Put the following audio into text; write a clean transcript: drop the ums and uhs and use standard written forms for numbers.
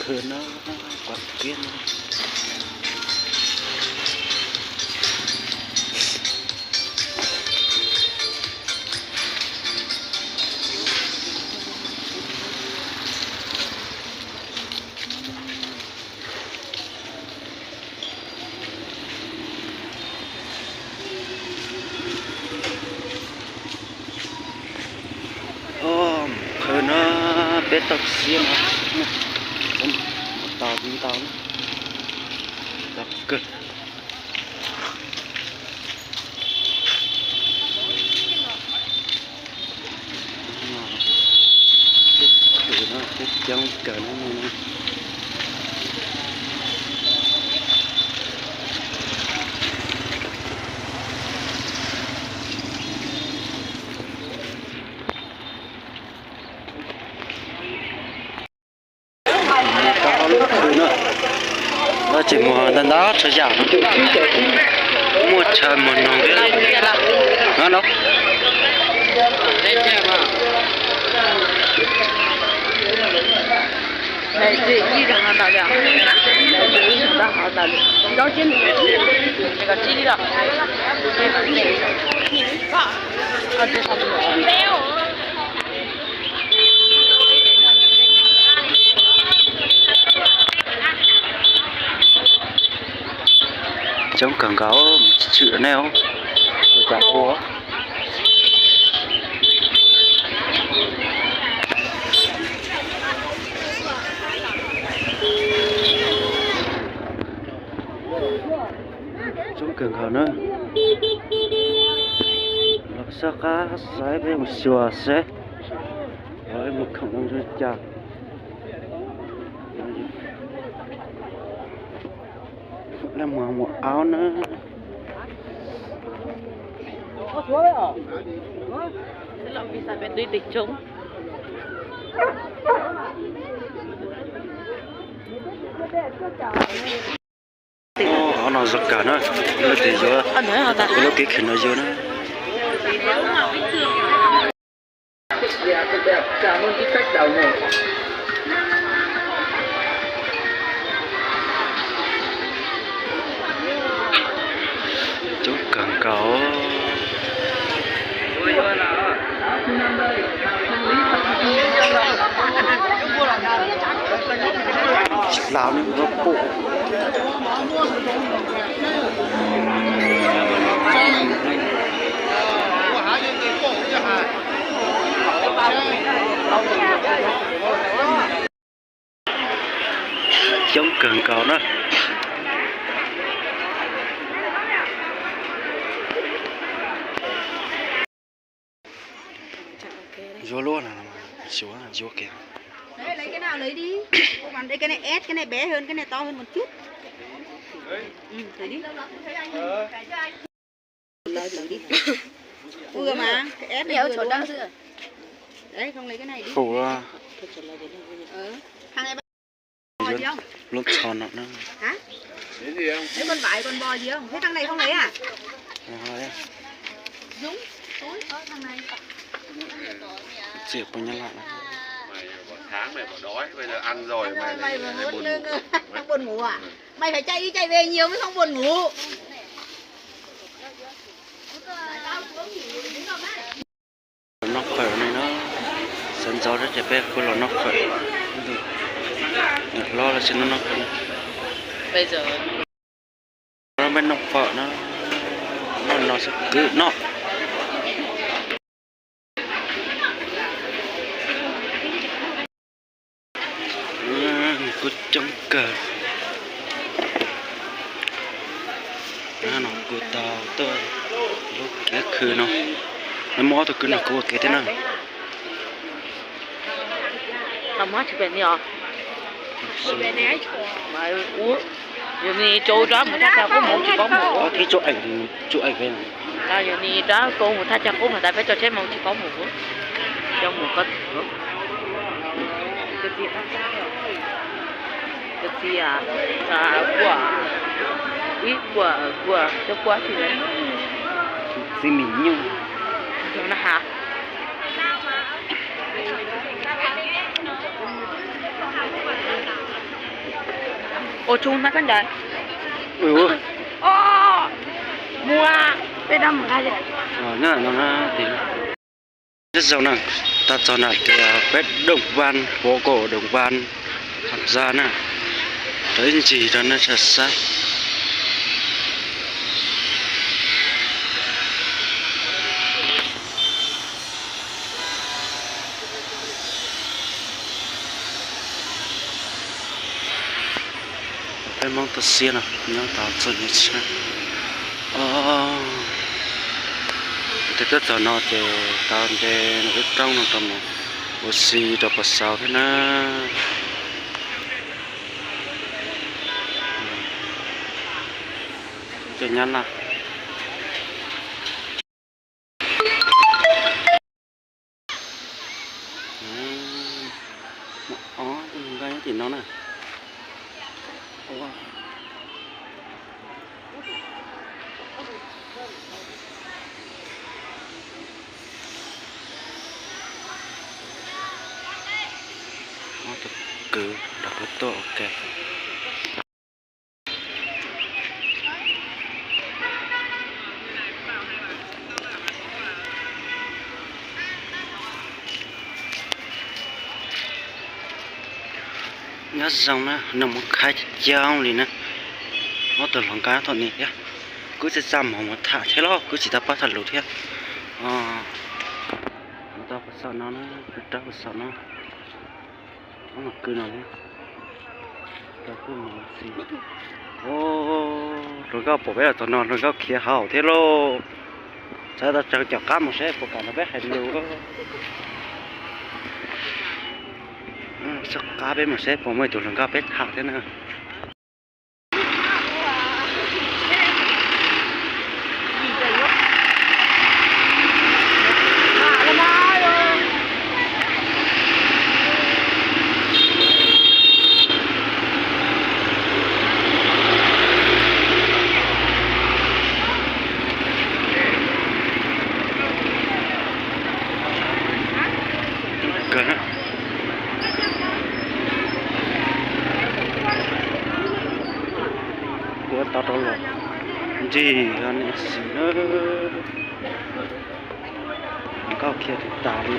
khơi nó quạt kiến khơi nó bê tông xiên tao đi tao đập cực cái trong cờ nó này nó chỉ mua đàn đá cho giảm mua chờ một nòng nó này chị đi được hàng đào đó trên cái cái chi đi đâu trong cảng cáo chữ này không chả có trong cảng cáo nữa lập sắc cá sái với một xùa xe với một khổng lồ rất chặt là một áo nữa làm vì sao bên đi địch chúng áo nào giật cả nữa nó thì giờ nó cái khỉ nó giờ nữa cảm ơn cái khách đào này. chú cần cáo làm nó cụ chống cần cáo đó vô luôn à xuống là vô kìa đấy lấy cái nào lấy đi còn đây cái này S cái này bé hơn cái này to hơn một chút thấy đi lấy đi vừa mà cái S này vừa đó đấy không lấy cái này đi phủ thằng này bò gì không lúc tròn nó hả lấy con vải con bò gì không thế thằng này không lấy à Dũng tối thằng này chịu bao nhiêu lại mày một tháng mày bỏ đói bây giờ ăn rồi mày mà muốn không buồn ngủ à mày phải chạy đi chạy về nhiều mới không buồn ngủ nó khỏe này nó sân gió rất đẹp bé của nó khỏe lo là xin nó khỏe bây giờ nó bên nó phở nó sẽ cứ nó cứ chống cờ nó cứ tao tôi lúc cái khử nó mò tôi cứ nó cố cái thế nào làm hết chuyện gì à mà uống giờ này chỗ đó mà ta có một chỉ có một cái chỗ ảnh về này giờ này đó cô một ta chắc cô mà ta phải cho chết một chỉ có một trong một cái gì à quả ít quả cho quả thì đấy gì mình nhung cho nó hả Ô chung nó cái đấy. Ừ. Ô mua cái đâm ra vậy. Nhá nó thì rất giàu nè. Ta cho nè thì vết đồng van, phố cổ đồng van thật ra nè. Đấy gì đó nó thật sát. Em mong ta xiên à, nhớ tao cho nhớ chứ. Thế tất cả nó thì tao để nó biết trong nó tầm oxy đập vào sao thế na. Cái nhăn là. Cái thì nó nè. Nó thực cứ đọc cái tổ ok. Nhớ rằng nó nằm một khai cháo đi nè, nó từ lòng cá thôi nè, cứ sẽ xăm một thả thế lo, cứ chỉ ta bắt thật lụt thế, nó ta bắt sợ nó, ta bắt sợ nó mà cứ nào nhé, ta cứ mà gì, rồi cái bộ bé là tao nó rồi cái kia hảo thế lo, sao ta chẳng chọc cá một xe, bộ cả nó bé hay nhiều sắc cá bên mà xếp có mấy tụi lần cá bét hạt thế nào tao đâu rồi gì anh xin có kia thì ta đi